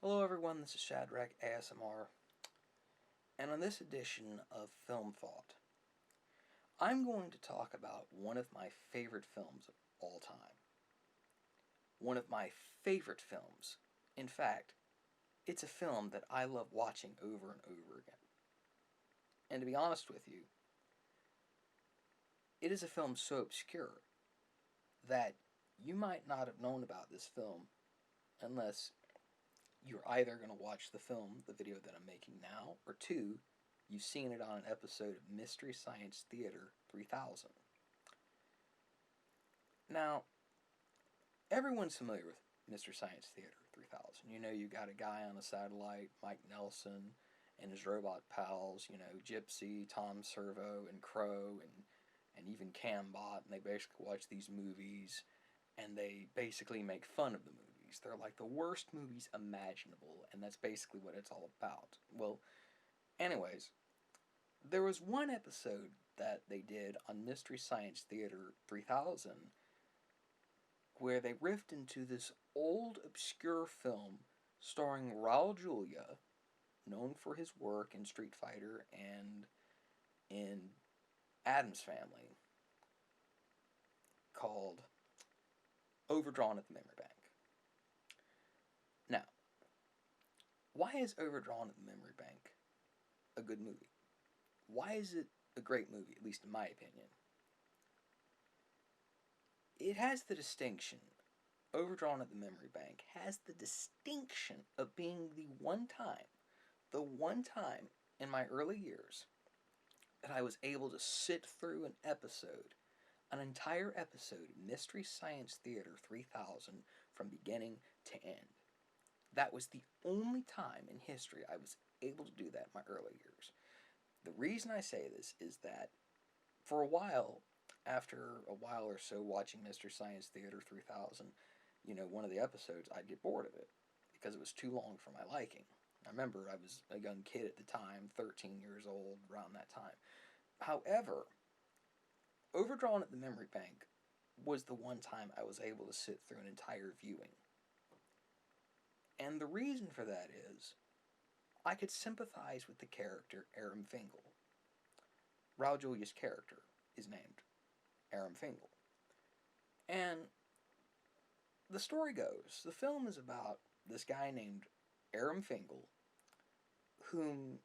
Hello everyone, this is Shadrach ASMR, and on this edition of Film Thought, I'm going to talk about one of my favorite films of all time. One of my favorite films. In fact, it's a film that I love watching over and over again. And to be honest with you, it is a film so obscure that you might not have known about this film unless you're either going to watch the video that I'm making now, or two, you've seen it on an episode of Mystery Science Theater 3000. Now, everyone's familiar with Mystery Science Theater 3000. You know, you got a guy on a satellite, Mike Nelson, and his robot pals, Gypsy, Tom Servo, and Crow, and even Cambot, and they basically watch these movies, and they basically make fun of the movies. They're like the worst movies imaginable, and that's basically what it's all about. Well, anyways, there was one episode that they did on Mystery Science Theater 3000 where they riffed into this old, obscure film starring Raul Julia, known for his work in Street Fighter and in Addams Family, called Overdrawn at the Memorybank. Now, why is Overdrawn at the Memorybank a good movie? Why is it a great movie, at least in my opinion? It has the distinction, Overdrawn at the Memorybank has the distinction of being the one time in my early years that I was able to sit through an entire episode of Mystery Science Theater 3000 from beginning to end. That was the only time in history I was able to do that in my early years. The reason I say this is that for a while, after a while or so watching Mystery Science Theater 3000, one of the episodes, I'd get bored of it because it was too long for my liking. I remember I was a young kid at the time, 13 years old, around that time. However, Overdrawn at the Memorybank was the one time I was able to sit through an entire viewing. And the reason for that is, I could sympathize with the character Aram Fingal. Raul Julia's character is named Aram Fingal. And the story goes, the film is about this guy named Aram Fingal, whom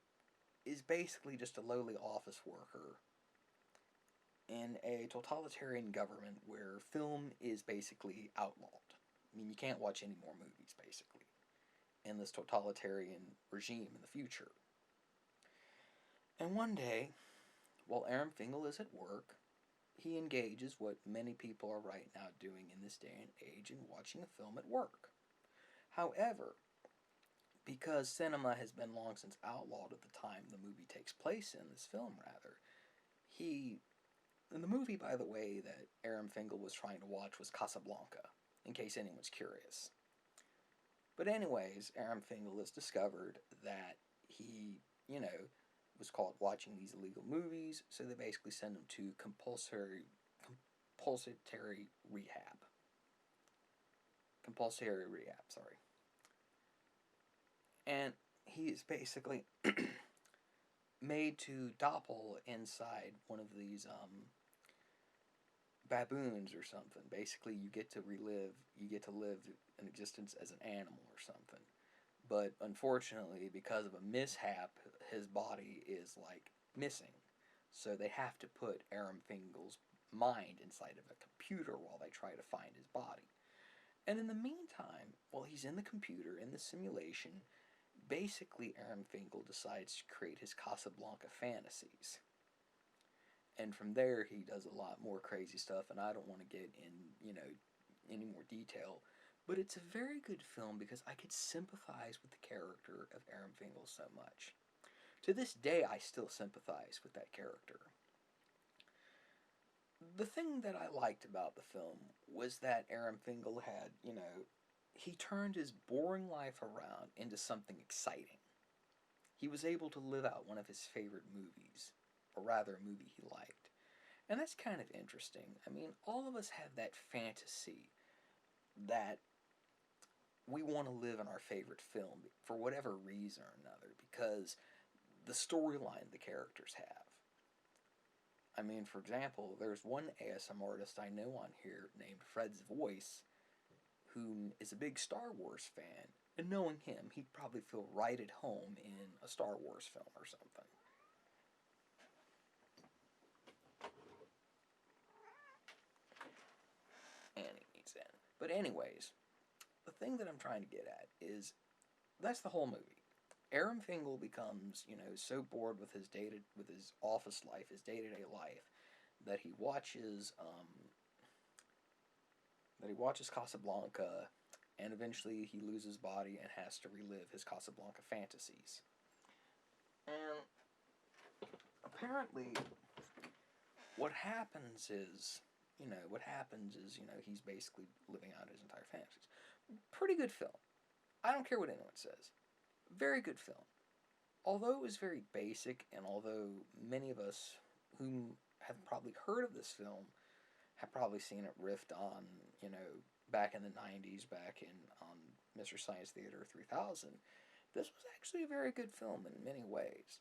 is basically just a lowly office worker in a totalitarian government where film is basically outlawed. I mean, you can't watch any more movies, basically, in this totalitarian regime in the future. And one day, while Aram Fingal is at work, he engages what many people are right now doing in this day and age in watching a film at work. However, because cinema has been long since outlawed at the time the movie takes place in, this film rather, and the movie, by the way, that Aram Fingal was trying to watch was Casablanca, in case anyone's curious. But anyways, Aram Fingal has discovered that he, was caught watching these illegal movies, so they basically send him to compulsory rehab. Compulsory rehab, sorry. And he is basically made to doppel inside one of these baboons or something. Basically, you get to live an existence as an animal or something. But unfortunately, because of a mishap, his body is missing. So they have to put Aram Fingal's mind inside of a computer while they try to find his body. And in the meantime, while he's in the computer, in the simulation, basically Aram Fingal decides to create his Casablanca fantasies. And from there, he does a lot more crazy stuff, and I don't want to get in, any more detail. But it's a very good film because I could sympathize with the character of Aram Fingal so much. To this day, I still sympathize with that character. The thing that I liked about the film was that Aram Fingal had, he turned his boring life around into something exciting. He was able to live out one of his favorite movies, or rather a movie he liked. And that's kind of interesting. I mean, all of us have that fantasy that we want to live in our favorite film for whatever reason or another, because the storyline the characters have. I mean, for example, there's one ASM artist I know on here named Fred's Voice, who is a big Star Wars fan, and knowing him, he'd probably feel right at home in a Star Wars film or something. And he's in. But anyways, the thing that I'm trying to get at is, that's the whole movie. Aram Fingal becomes, so bored with his office life, his day-to-day life, that he watches Casablanca, and eventually he loses his body and has to relive his Casablanca fantasies. And apparently, what happens is, he's basically living out his entire fantasies. Pretty good film. I don't care what anyone says. Very good film. Although it was very basic, and although many of us who have probably heard of this film have probably seen it riffed on, back in the 90s, back in on Mr. Science Theater 3000, this was actually a very good film in many ways.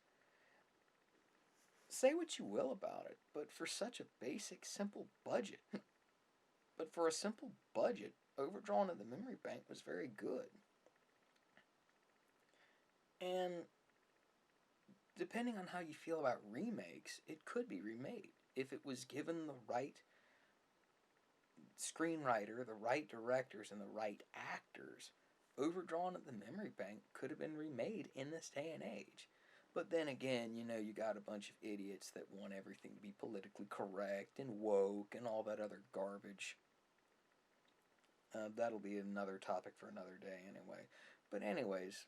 Say what you will about it, but for such a basic, simple budget, Overdrawn in the Memorybank was very good. And depending on how you feel about remakes, it could be remade. If it was given the right screenwriter, the right directors, and the right actors, Overdrawn at the Memorybank could have been remade in this day and age. But then again, you got a bunch of idiots that want everything to be politically correct and woke and all that other garbage. That'll be another topic for another day anyway. But anyways,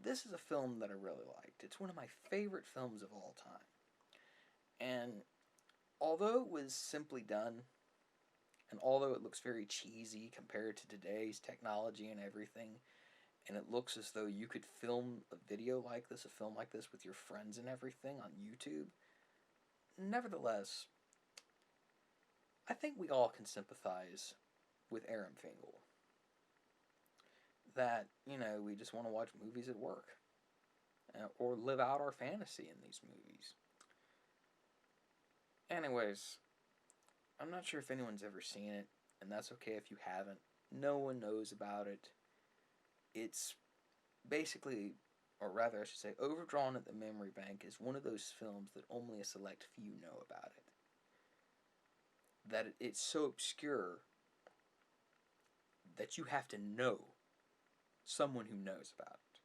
this is a film that I really liked. It's one of my favorite films of all time. And although it was simply done, and although it looks very cheesy compared to today's technology and everything, and it looks as though you could film a film like this with your friends and everything on YouTube, nevertheless, I think we all can sympathize with Aram Fingal. That, we just want to watch movies at work. Or live out our fantasy in these movies. Anyways, I'm not sure if anyone's ever seen it, and that's okay if you haven't. No one knows about it. It's basically, or rather I should say, Overdrawn at the Memorybank is one of those films that only a select few know about it. That it's so obscure that you have to know someone who knows about it.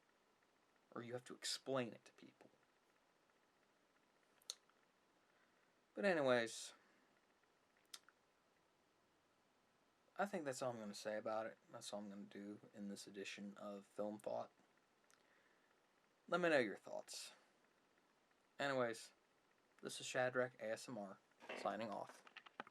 Or you have to explain it to people. But anyways, I think that's all I'm going to say about it. That's all I'm going to do in this edition of Film Thought. Let me know your thoughts. Anyways, this is Shadrach ASMR, signing off.